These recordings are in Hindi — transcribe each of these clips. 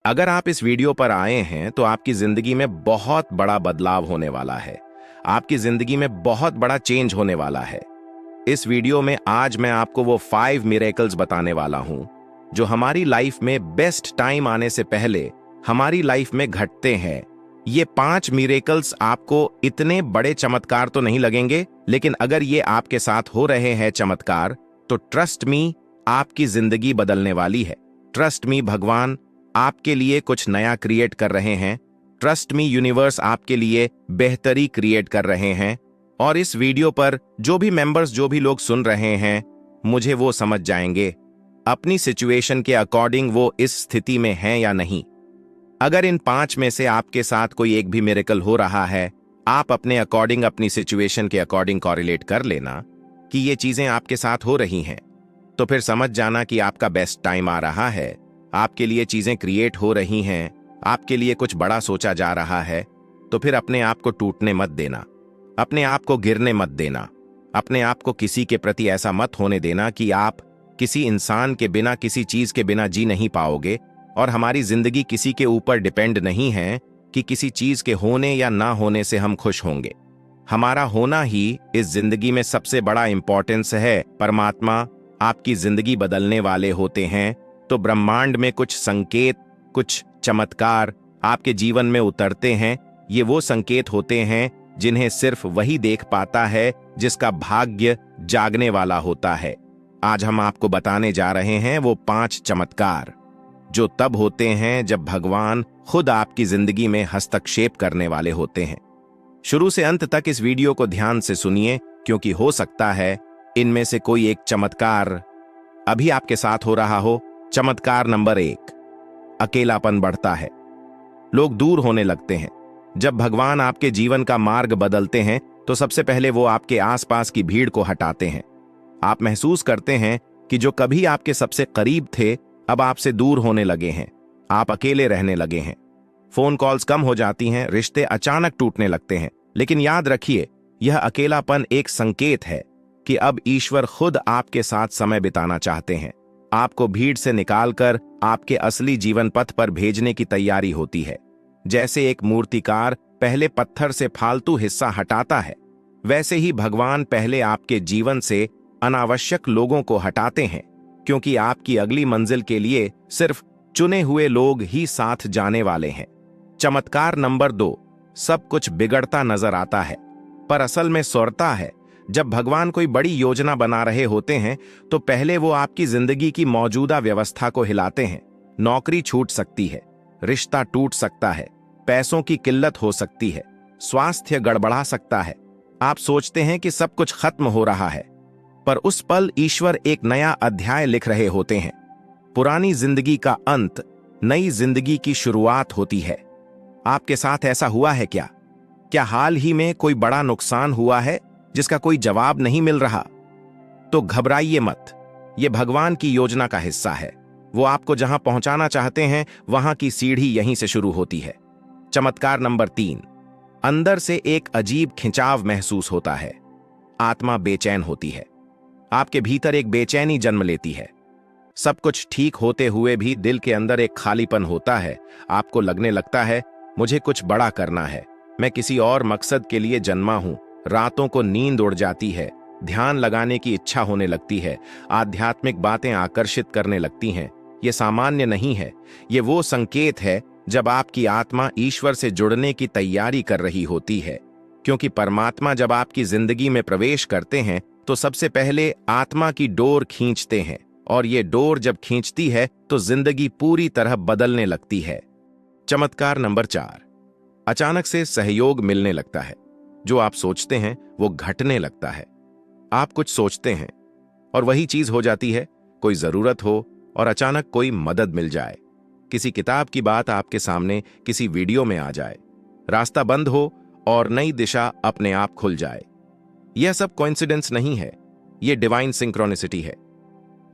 अगर आप इस वीडियो पर आए हैं तो आपकी जिंदगी में बहुत बड़ा बदलाव होने वाला है। आपकी जिंदगी में बहुत बड़ा चेंज होने वाला है। इस वीडियो में आज मैं आपको वो 5 मिरेकल्स बताने वाला हूं जो हमारी लाइफ में बेस्ट टाइम आने से पहले हमारी लाइफ में घटते हैं। ये 5 मिरेकल्स आपको इतने बड़े चमत्कार तो नहीं लगेंगे, लेकिन अगर ये आपके साथ हो रहे हैं चमत्कार, तो ट्रस्ट मी, आपकी जिंदगी बदलने वाली है। ट्रस्ट मी, भगवान आपके लिए कुछ नया क्रिएट कर रहे हैं। ट्रस्ट मी, यूनिवर्स आपके लिए बेहतरी क्रिएट कर रहे हैं। और इस वीडियो पर जो भी मेंबर्स, जो भी लोग सुन रहे हैं, मुझे वो समझ जाएंगे अपनी सिचुएशन के अकॉर्डिंग वो इस स्थिति में हैं या नहीं। अगर इन 5 में से आपके साथ कोई एक भी मिरेकल हो रहा है, आप अपने अकॉर्डिंग, अपनी सिचुएशन के अकॉर्डिंग कॉरिलेट कर लेना कि ये चीजें आपके साथ हो रही हैं, तो फिर समझ जाना कि आपका बेस्ट टाइम आ रहा है। आपके लिए चीजें क्रिएट हो रही हैं, आपके लिए कुछ बड़ा सोचा जा रहा है। तो फिर अपने आप को टूटने मत देना, अपने आप को गिरने मत देना, अपने आप को किसी के प्रति ऐसा मत होने देना कि आप किसी इंसान के बिना, किसी चीज के बिना जी नहीं पाओगे। और हमारी जिंदगी किसी के ऊपर डिपेंड नहीं है कि किसी चीज के होने या ना होने से हम खुश होंगे। हमारा होना ही इस जिंदगी में सबसे बड़ा इंपॉर्टेंस है। परमात्मा आपकी जिंदगी बदलने वाले होते हैं तो ब्रह्मांड में कुछ संकेत, कुछ चमत्कार आपके जीवन में उतरते हैं। ये वो संकेत होते हैं जिन्हें सिर्फ वही देख पाता है जिसका भाग्य जागने वाला होता है। आज हम आपको बताने जा रहे हैं वो 5 चमत्कार जो तब होते हैं जब भगवान खुद आपकी जिंदगी में हस्तक्षेप करने वाले होते हैं। शुरू से अंत तक इस वीडियो को ध्यान से सुनिए, क्योंकि हो सकता है इनमें से कोई एक चमत्कार अभी आपके साथ हो रहा हो। चमत्कार नंबर 1, अकेलापन बढ़ता है। लोग दूर होने लगते हैं। जब भगवान आपके जीवन का मार्ग बदलते हैं तो सबसे पहले वो आपके आसपास की भीड़ को हटाते हैं। आप महसूस करते हैं कि जो कभी आपके सबसे करीब थे अब आपसे दूर होने लगे हैं। आप अकेले रहने लगे हैं। फोन कॉल्स कम हो जाती हैं, रिश्ते अचानक टूटने लगते हैं। लेकिन याद रखिए, यह अकेलापन एक संकेत है कि अब ईश्वर खुद आपके साथ समय बिताना चाहते हैं। आपको भीड़ से निकालकर आपके असली जीवन पथ पर भेजने की तैयारी होती है। जैसे एक मूर्तिकार पहले पत्थर से फालतू हिस्सा हटाता है, वैसे ही भगवान पहले आपके जीवन से अनावश्यक लोगों को हटाते हैं, क्योंकि आपकी अगली मंजिल के लिए सिर्फ चुने हुए लोग ही साथ जाने वाले हैं। चमत्कार नंबर 2, सब कुछ बिगड़ता नजर आता है पर असल में सौरता है। जब भगवान कोई बड़ी योजना बना रहे होते हैं तो पहले वो आपकी जिंदगी की मौजूदा व्यवस्था को हिलाते हैं। नौकरी छूट सकती है, रिश्ता टूट सकता है, पैसों की किल्लत हो सकती है, स्वास्थ्य गड़बड़ा सकता है। आप सोचते हैं कि सब कुछ खत्म हो रहा है, पर उस पल ईश्वर एक नया अध्याय लिख रहे होते हैं। पुरानी जिंदगी का अंत नई जिंदगी की शुरुआत होती है। आपके साथ ऐसा हुआ है क्या? क्या हाल ही में कोई बड़ा नुकसान हुआ है जिसका कोई जवाब नहीं मिल रहा? तो घबराइए मत, यह भगवान की योजना का हिस्सा है। वो आपको जहां पहुंचाना चाहते हैं वहां की सीढ़ी यहीं से शुरू होती है। चमत्कार नंबर 3, अंदर से एक अजीब खिंचाव महसूस होता है। आत्मा बेचैन होती है। आपके भीतर एक बेचैनी जन्म लेती है। सब कुछ ठीक होते हुए भी दिल के अंदर एक खालीपन होता है। आपको लगने लगता है, मुझे कुछ बड़ा करना है, मैं किसी और मकसद के लिए जन्मा हूं। रातों को नींद उड़ जाती है, ध्यान लगाने की इच्छा होने लगती है, आध्यात्मिक बातें आकर्षित करने लगती हैं। ये सामान्य नहीं है, ये वो संकेत है जब आपकी आत्मा ईश्वर से जुड़ने की तैयारी कर रही होती है। क्योंकि परमात्मा जब आपकी जिंदगी में प्रवेश करते हैं तो सबसे पहले आत्मा की डोर खींचते हैं, और ये डोर जब खींचती है तो जिंदगी पूरी तरह बदलने लगती है। चमत्कार नंबर 4, अचानक से सहयोग मिलने लगता है। जो आप सोचते हैं वो घटने लगता है। आप कुछ सोचते हैं और वही चीज हो जाती है। कोई जरूरत हो और अचानक कोई मदद मिल जाए, किसी किताब की बात आपके सामने किसी वीडियो में आ जाए, रास्ता बंद हो और नई दिशा अपने आप खुल जाए। यह सब कोइंसिडेंस नहीं है, यह डिवाइन सिंक्रोनिसिटी है।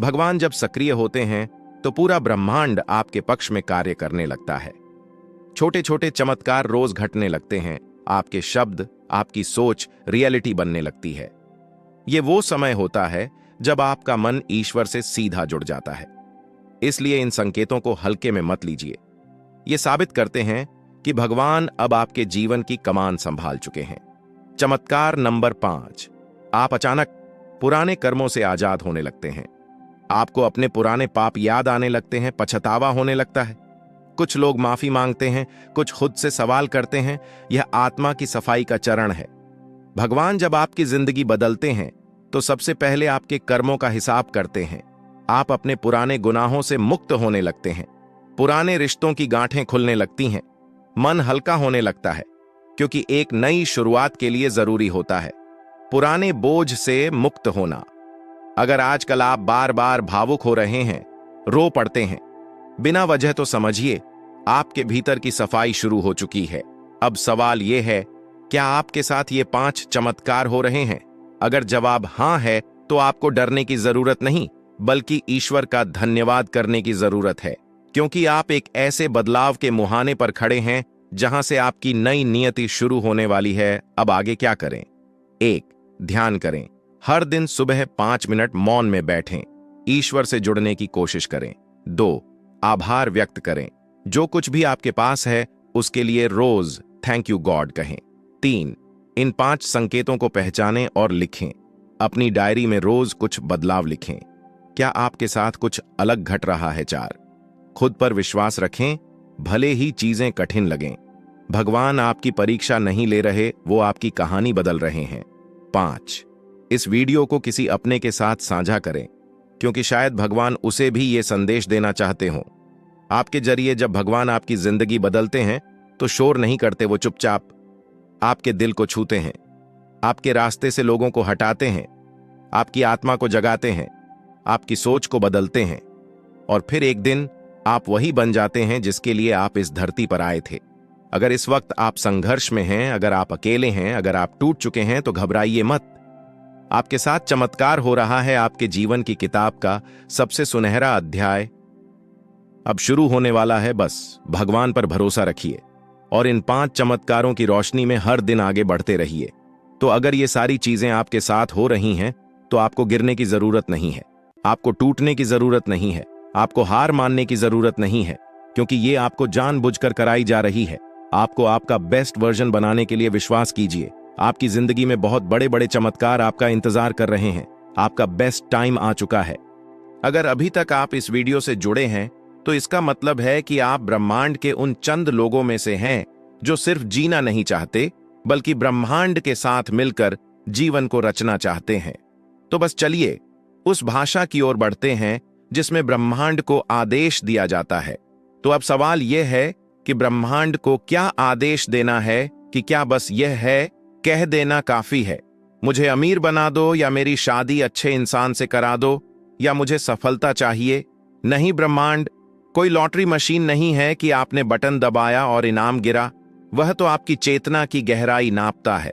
भगवान जब सक्रिय होते हैं तो पूरा ब्रह्मांड आपके पक्ष में कार्य करने लगता है। छोटे छोटे चमत्कार रोज घटने लगते हैं। आपके शब्द, आपकी सोच रियलिटी बनने लगती है। यह वो समय होता है जब आपका मन ईश्वर से सीधा जुड़ जाता है। इसलिए इन संकेतों को हल्के में मत लीजिए। ये साबित करते हैं कि भगवान अब आपके जीवन की कमान संभाल चुके हैं। चमत्कार नंबर 5, आप अचानक पुराने कर्मों से आजाद होने लगते हैं। आपको अपने पुराने पाप याद आने लगते हैं, पछतावा होने लगता है। कुछ लोग माफी मांगते हैं, कुछ खुद से सवाल करते हैं। यह आत्मा की सफाई का चरण है। भगवान जब आपकी जिंदगी बदलते हैं तो सबसे पहले आपके कर्मों का हिसाब करते हैं। आप अपने पुराने गुनाहों से मुक्त होने लगते हैं। पुराने रिश्तों की गांठें खुलने लगती हैं। मन हल्का होने लगता है, क्योंकि एक नई शुरुआत के लिए जरूरी होता है पुराने बोझ से मुक्त होना। अगर आजकल आप बार बार भावुक हो रहे हैं, रो पड़ते हैं बिना वजह, तो समझिए आपके भीतर की सफाई शुरू हो चुकी है। अब सवाल यह है, क्या आपके साथ ये 5 चमत्कार हो रहे हैं? अगर जवाब हां है, तो आपको डरने की जरूरत नहीं, बल्कि ईश्वर का धन्यवाद करने की जरूरत है, क्योंकि आप एक ऐसे बदलाव के मुहाने पर खड़े हैं जहां से आपकी नई नियति शुरू होने वाली है। अब आगे क्या करें? 1, ध्यान करें। हर दिन सुबह 5 मिनट मौन में बैठें, ईश्वर से जुड़ने की कोशिश करें। 2, आभार व्यक्त करें। जो कुछ भी आपके पास है उसके लिए रोज थैंक यू गॉड कहें। 3, इन 5 संकेतों को पहचानें और लिखें। अपनी डायरी में रोज कुछ बदलाव लिखें। क्या आपके साथ कुछ अलग घट रहा है? 4, खुद पर विश्वास रखें, भले ही चीजें कठिन लगें। भगवान आपकी परीक्षा नहीं ले रहे, वो आपकी कहानी बदल रहे हैं। 5, इस वीडियो को किसी अपने के साथ साझा करें, क्योंकि शायद भगवान उसे भी ये संदेश देना चाहते हों। आपके जरिए जब भगवान आपकी जिंदगी बदलते हैं तो शोर नहीं करते, वो चुपचाप आपके दिल को छूते हैं, आपके रास्ते से लोगों को हटाते हैं, आपकी आत्मा को जगाते हैं, आपकी सोच को बदलते हैं, और फिर एक दिन आप वही बन जाते हैं जिसके लिए आप इस धरती पर आए थे। अगर इस वक्त आप संघर्ष में हैं, अगर आप अकेले हैं, अगर आप टूट चुके हैं, तो घबराइए मत। आपके साथ चमत्कार हो रहा है। आपके जीवन की किताब का सबसे सुनहरा अध्याय अब शुरू होने वाला है। बस भगवान पर भरोसा रखिए और इन 5 चमत्कारों की रोशनी में हर दिन आगे बढ़ते रहिए। तो अगर ये सारी चीजें आपके साथ हो रही हैं, तो आपको गिरने की जरूरत नहीं है, आपको टूटने की जरूरत नहीं है, आपको हार मानने की जरूरत नहीं है, क्योंकि ये आपको जानबूझकर कराई जा रही है। आपको आपका बेस्ट वर्जन बनाने के लिए विश्वास कीजिए। आपकी जिंदगी में बहुत बड़े बड़े चमत्कार आपका इंतजार कर रहे हैं। आपका बेस्ट टाइम आ चुका है। अगर अभी तक आप इस वीडियो से जुड़े हैं, तो इसका मतलब है कि आप ब्रह्मांड के उन चंद लोगों में से हैं जो सिर्फ जीना नहीं चाहते, बल्कि ब्रह्मांड के साथ मिलकर जीवन को रचना चाहते हैं। तो बस चलिए उस भाषा की ओर बढ़ते हैं जिसमें ब्रह्मांड को आदेश दिया जाता है। तो अब सवाल यह है कि ब्रह्मांड को क्या आदेश देना है, कि क्या बस यह है कह देना काफी है, मुझे अमीर बना दो, या मेरी शादी अच्छे इंसान से करा दो, या मुझे सफलता चाहिए? नहीं, ब्रह्मांड कोई लॉटरी मशीन नहीं है कि आपने बटन दबाया और इनाम गिरा। वह तो आपकी चेतना की गहराई नापता है।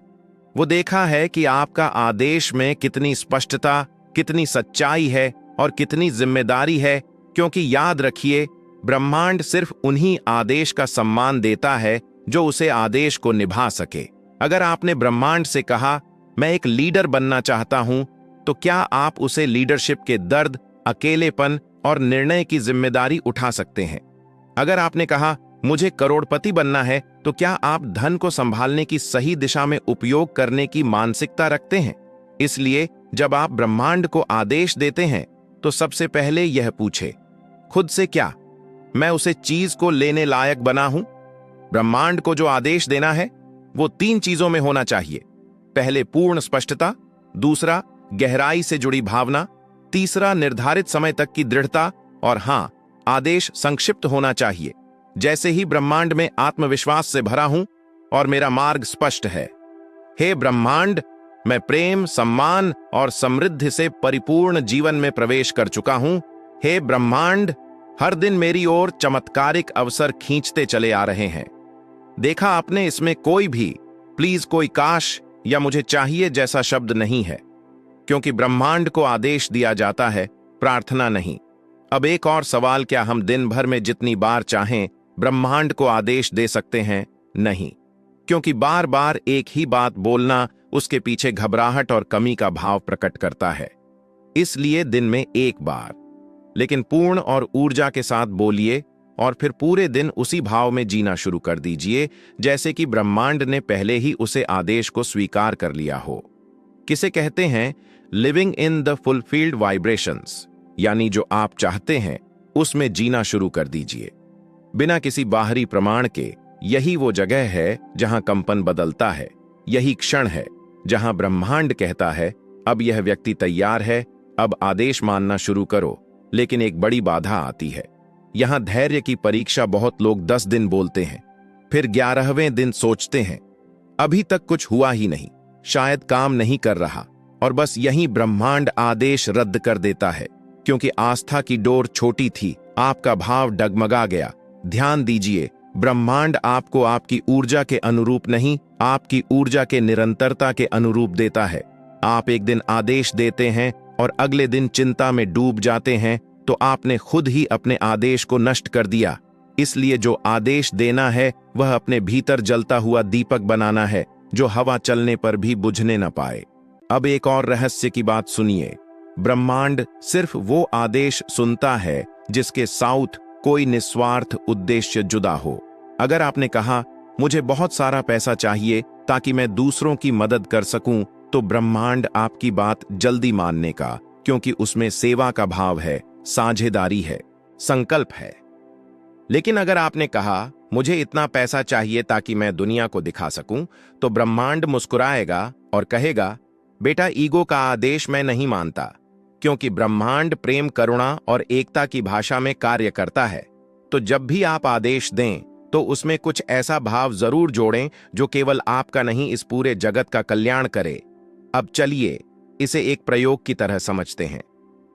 वो देखा है कि आपका आदेश में कितनी स्पष्टता, कितनी सच्चाई है और कितनी जिम्मेदारी है, क्योंकि याद रखिए, ब्रह्मांड सिर्फ उन्हीं आदेश का सम्मान देता है जो उसे आदेश को निभा सके। अगर आपने ब्रह्मांड से कहा मैं एक लीडर बनना चाहता हूं, तो क्या आप उसे लीडरशिप के दर्द, अकेलेपन और निर्णय की जिम्मेदारी उठा सकते हैं? अगर आपने कहा मुझे करोड़पति बनना है, तो क्या आप धन को संभालने की सही दिशा में उपयोग करने की मानसिकता रखते हैं? इसलिए जब आप ब्रह्मांड को आदेश देते हैं, तो सबसे पहले यह पूछे खुद से, क्या मैं उसे चीज को लेने लायक बना हूं? ब्रह्मांड को जो आदेश देना है वो 3 चीजों में होना चाहिए। पहले पूर्ण स्पष्टता, दूसरा गहराई से जुड़ी भावना, तीसरा निर्धारित समय तक की दृढ़ता। और हां, आदेश संक्षिप्त होना चाहिए, जैसे ही ब्रह्मांड में आत्मविश्वास से भरा हूं और मेरा मार्ग स्पष्ट है। हे ब्रह्मांड, मैं प्रेम, सम्मान और समृद्धि से परिपूर्ण जीवन में प्रवेश कर चुका हूं। हे ब्रह्मांड, हर दिन मेरी ओर चमत्कारिक अवसर खींचते चले आ रहे हैं। देखा आपने, इसमें कोई भी प्लीज, कोई काश या मुझे चाहिए जैसा शब्द नहीं है, क्योंकि ब्रह्मांड को आदेश दिया जाता है, प्रार्थना नहीं। अब एक और सवाल, क्या हम दिन भर में जितनी बार चाहें ब्रह्मांड को आदेश दे सकते हैं? नहीं, क्योंकि बार बार एक ही बात बोलना उसके पीछे घबराहट और कमी का भाव प्रकट करता है। इसलिए दिन में एक बार, लेकिन पूर्ण और ऊर्जा के साथ बोलिए, और फिर पूरे दिन उसी भाव में जीना शुरू कर दीजिए जैसे कि ब्रह्मांड ने पहले ही उसे आदेश को स्वीकार कर लिया हो। किसे कहते हैं living in the fulfilled vibrations, यानी जो आप चाहते हैं उसमें जीना शुरू कर दीजिए बिना किसी बाहरी प्रमाण के। यही वो जगह है जहां कंपन बदलता है, यही क्षण है जहां ब्रह्मांड कहता है अब यह व्यक्ति तैयार है, अब आदेश मानना शुरू करो। लेकिन एक बड़ी बाधा आती है। यहां धैर्य की परीक्षा बहुत लोग 10 दिन बोलते हैं, फिर 11वें दिन सोचते हैं अभी तक कुछ हुआ ही नहीं, शायद काम नहीं कर रहा, और बस यही ब्रह्मांड आदेश रद्द कर देता है क्योंकि आस्था की डोर छोटी थी, आपका भाव डगमगा गया। ध्यान दीजिए, ब्रह्मांड आपको आपकी ऊर्जा के अनुरूप नहीं, आपकी ऊर्जा के निरंतरता के अनुरूप देता है। आप एक दिन आदेश देते हैं और अगले दिन चिंता में डूब जाते हैं, तो आपने खुद ही अपने आदेश को नष्ट कर दिया। इसलिए जो आदेश देना है वह अपने भीतर जलता हुआ दीपक बनाना है, जो हवा चलने पर भी बुझने न पाए। अब एक और रहस्य की बात सुनिए, ब्रह्मांड सिर्फ वो आदेश सुनता है जिसके साउथ कोई निस्वार्थ उद्देश्य जुदा हो। अगर आपने कहा मुझे बहुत सारा पैसा चाहिए ताकि मैं दूसरों की मदद कर सकूं, तो ब्रह्मांड आपकी बात जल्दी मानने का, क्योंकि उसमें सेवा का भाव है, साझेदारी है, संकल्प है। लेकिन अगर आपने कहा मुझे इतना पैसा चाहिए ताकि मैं दुनिया को दिखा सकूं, तो ब्रह्मांड मुस्कुराएगा और कहेगा बेटा ईगो का आदेश मैं नहीं मानता, क्योंकि ब्रह्मांड प्रेम, करुणा और एकता की भाषा में कार्य करता है। तो जब भी आप आदेश दें तो उसमें कुछ ऐसा भाव जरूर जोड़ें जो केवल आपका नहीं, इस पूरे जगत का कल्याण करे। अब चलिए इसे एक प्रयोग की तरह समझते हैं।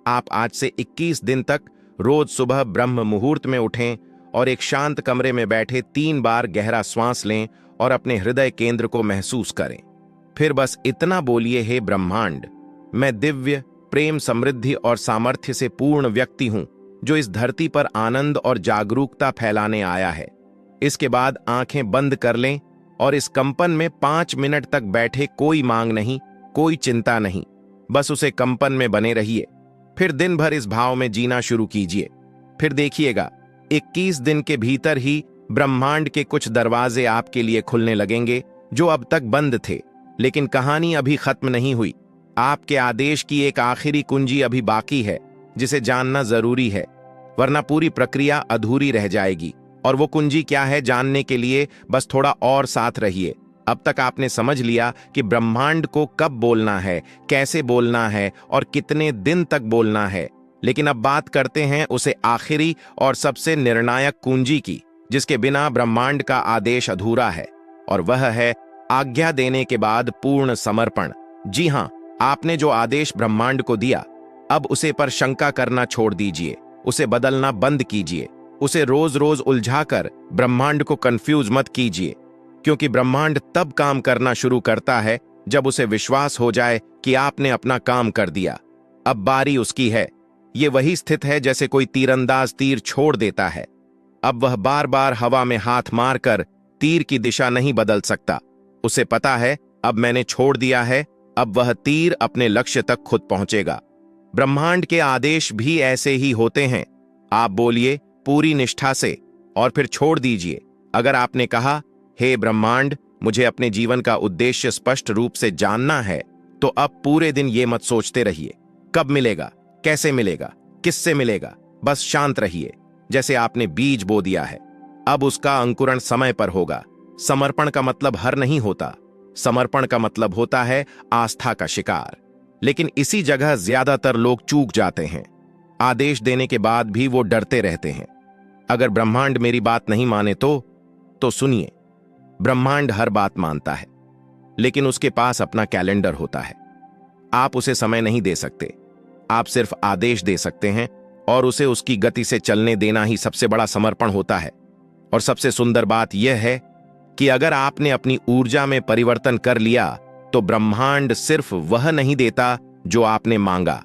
आप आज से 21 दिन तक रोज सुबह ब्रह्म मुहूर्त में उठें और एक शांत कमरे में बैठे 3 बार गहरा श्वास लें और अपने हृदय केंद्र को महसूस करें। फिर बस इतना बोलिए, हे ब्रह्मांड, मैं दिव्य प्रेम, समृद्धि और सामर्थ्य से पूर्ण व्यक्ति हूं जो इस धरती पर आनंद और जागरूकता फैलाने आया है। इसके बाद आंखें बंद कर लें और इस कंपन में 5 मिनट तक बैठे, कोई मांग नहीं, कोई चिंता नहीं, बस उसे कंपन में बने रहिए। फिर दिन भर इस भाव में जीना शुरू कीजिए। फिर देखिएगा 21 दिन के भीतर ही ब्रह्मांड के कुछ दरवाजे आपके लिए खुलने लगेंगे जो अब तक बंद थे। लेकिन कहानी अभी खत्म नहीं हुई। आपके आदेश की एक आखिरी कुंजी अभी बाकी है जिसे जानना जरूरी है, वरना पूरी प्रक्रिया अधूरी रह जाएगी। और वो कुंजी क्या है, जानने के लिए बस थोड़ा और साथ रहिए। अब तक आपने समझ लिया कि ब्रह्मांड को कब बोलना है, कैसे बोलना है और कितने दिन तक बोलना है। लेकिन अब बात करते हैं उसे आखिरी और सबसे निर्णायक कुंजी की, जिसके बिना ब्रह्मांड का आदेश अधूरा है, और वह है आज्ञा देने के बाद पूर्ण समर्पण। जी हां, आपने जो आदेश ब्रह्मांड को दिया, अब उसे पर शंका करना छोड़ दीजिए, उसे बदलना बंद कीजिए, उसे रोज रोज उलझाकर ब्रह्मांड को कंफ्यूज मत कीजिए, क्योंकि ब्रह्मांड तब काम करना शुरू करता है जब उसे विश्वास हो जाए कि आपने अपना काम कर दिया। अब बारी उसकी है। ये वही स्थित है जैसे कोई तीरंदाज तीर छोड़ देता है। अब वह बार बार हवा में हाथ मारकर तीर की दिशा नहीं बदल सकता। उसे पता है अब मैंने छोड़ दिया है, अब वह तीर अपने लक्ष्य तक खुद पहुंचेगा। ब्रह्मांड के आदेश भी ऐसे ही होते हैं। आप बोलिए पूरी निष्ठा से और फिर छोड़ दीजिए। अगर आपने कहा हे ब्रह्मांड, मुझे अपने जीवन का उद्देश्य स्पष्ट रूप से जानना है, तो अब पूरे दिन ये मत सोचते रहिए कब मिलेगा, कैसे मिलेगा, किससे मिलेगा। बस शांत रहिए, जैसे आपने बीज बो दिया है। अब उसका अंकुरण समय पर होगा। समर्पण का मतलब हर नहीं होता, समर्पण का मतलब होता है आस्था का शिकार। लेकिन इसी जगह ज्यादातर लोग चूक जाते हैं। आदेश देने के बाद भी वो डरते रहते हैं। अगर ब्रह्मांड मेरी बात नहीं माने तो सुनिए, ब्रह्मांड हर बात मानता है, लेकिन उसके पास अपना कैलेंडर होता है। आप उसे समय नहीं दे सकते, आप सिर्फ आदेश दे सकते हैं, और उसे उसकी गति से चलने देना ही सबसे बड़ा समर्पण होता है। और सबसे सुंदर बात यह है कि अगर आपने अपनी ऊर्जा में परिवर्तन कर लिया, तो ब्रह्मांड सिर्फ वह नहीं देता जो आपने मांगा,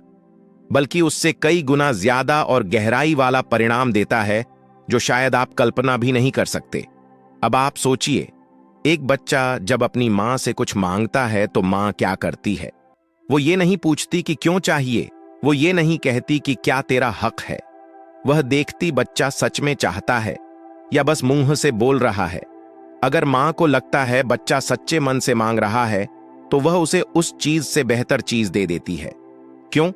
बल्कि उससे कई गुना ज्यादा और गहराई वाला परिणाम देता है जो शायद आप कल्पना भी नहीं कर सकते। अब आप सोचिए, एक बच्चा जब अपनी मां से कुछ मांगता है तो मां क्या करती है? वो ये नहीं पूछती कि क्यों चाहिए, वो ये नहीं कहती कि क्या तेरा हक है, वह देखती बच्चा सच में चाहता है या बस मुंह से बोल रहा है। अगर मां को लगता है बच्चा सच्चे मन से मांग रहा है तो वह उसे उस चीज से बेहतर चीज दे देती है। क्यों?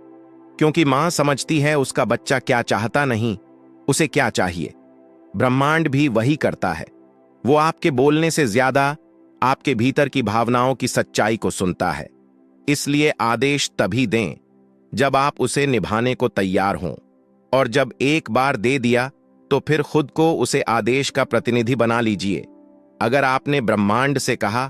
क्योंकि मां समझती है उसका बच्चा क्या चाहता नहीं, उसे क्या चाहिए। ब्रह्मांड भी वही करता है। वो आपके बोलने से ज्यादा आपके भीतर की भावनाओं की सच्चाई को सुनता है। इसलिए आदेश तभी दें जब आप उसे निभाने को तैयार हों, और जब एक बार दे दिया तो फिर खुद को उसे आदेश का प्रतिनिधि बना लीजिए। अगर आपने ब्रह्मांड से कहा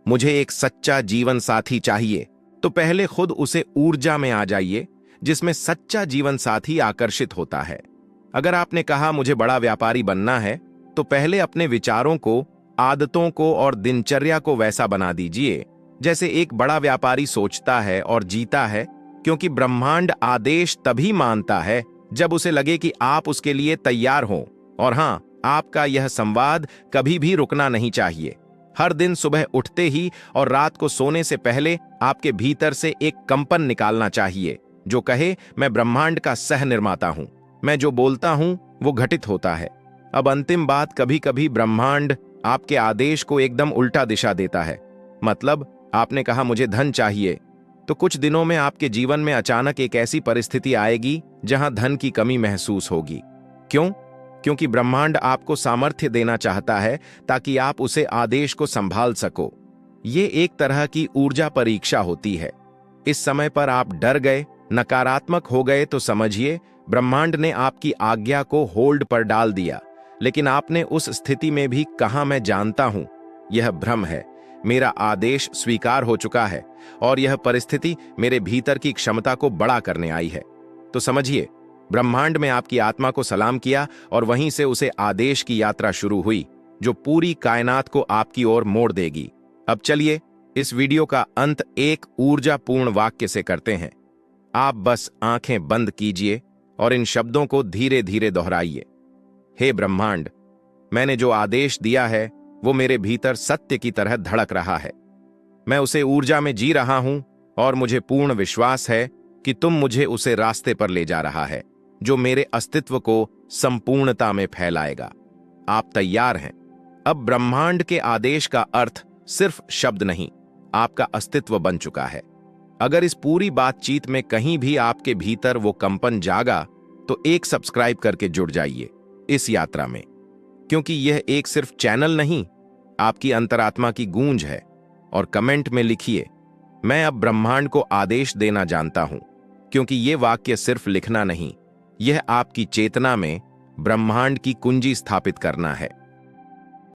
मुझे एक सच्चा जीवन साथी चाहिए, तो पहले खुद उसे ऊर्जा में आ जाइए जिसमें सच्चा जीवन साथी आकर्षित होता है। अगर आपने कहा मुझे बड़ा व्यापारी बनना है, तो पहले अपने विचारों को, आदतों को और दिनचर्या को वैसा बना दीजिए जैसे एक बड़ा व्यापारी सोचता है और जीता है, क्योंकि ब्रह्मांड आदेश तभी मानता है जब उसे लगे कि आप उसके लिए तैयार हों। और हां, आपका यह संवाद कभी भी रुकना नहीं चाहिए। हर दिन सुबह उठते ही और रात को सोने से पहले आपके भीतर से एक कंपन निकालना चाहिए जो कहे मैं ब्रह्मांड का सह निर्माता हूं, मैं जो बोलता हूं वो घटित होता है। अब अंतिम बात, कभी कभी ब्रह्मांड आपके आदेश को एकदम उल्टा दिशा देता है। मतलब आपने कहा मुझे धन चाहिए, तो कुछ दिनों में आपके जीवन में अचानक एक ऐसी परिस्थिति आएगी जहां धन की कमी महसूस होगी। क्यों? क्योंकि ब्रह्मांड आपको सामर्थ्य देना चाहता है ताकि आप उसे आदेश को संभाल सको। ये एक तरह की ऊर्जा परीक्षा होती है। इस समय पर आप डर गए, नकारात्मक हो गए, तो समझिए ब्रह्मांड ने आपकी आज्ञा को होल्ड पर डाल दिया। लेकिन आपने उस स्थिति में भी कहा मैं जानता हूं यह भ्रम है, मेरा आदेश स्वीकार हो चुका है और यह परिस्थिति मेरे भीतर की क्षमता को बड़ा करने आई है। तो समझिए, ब्रह्मांड में आपकी आत्मा को सलाम किया और वहीं से उसे आदेश की यात्रा शुरू हुई जो पूरी कायनात को आपकी ओर मोड़ देगी। अब चलिए इस वीडियो का अंत एक ऊर्जापूर्ण वाक्य से करते हैं। आप बस आंखें बंद कीजिए और इन शब्दों को धीरे धीरे दोहराइए। हे ब्रह्मांड, मैंने जो आदेश दिया है वो मेरे भीतर सत्य की तरह धड़क रहा है। मैं उसे ऊर्जा में जी रहा हूं और मुझे पूर्ण विश्वास है कि तुम मुझे उसे रास्ते पर ले जा रहा है जो मेरे अस्तित्व को संपूर्णता में फैलाएगा। आप तैयार हैं? अब ब्रह्मांड के आदेश का अर्थ सिर्फ शब्द नहीं, आपका अस्तित्व बन चुका है। अगर इस पूरी बातचीत में कहीं भी आपके भीतर वो कंपन जागा तो एक सब्सक्राइब करके जुड़ जाइए इस यात्रा में, क्योंकि यह एक सिर्फ चैनल नहीं, आपकी अंतरात्मा की गूंज है। और कमेंट में लिखिए मैं अब ब्रह्मांड को आदेश देना जानता हूं, क्योंकि यह वाक्य सिर्फ लिखना नहीं, यह आपकी चेतना में ब्रह्मांड की कुंजी स्थापित करना है।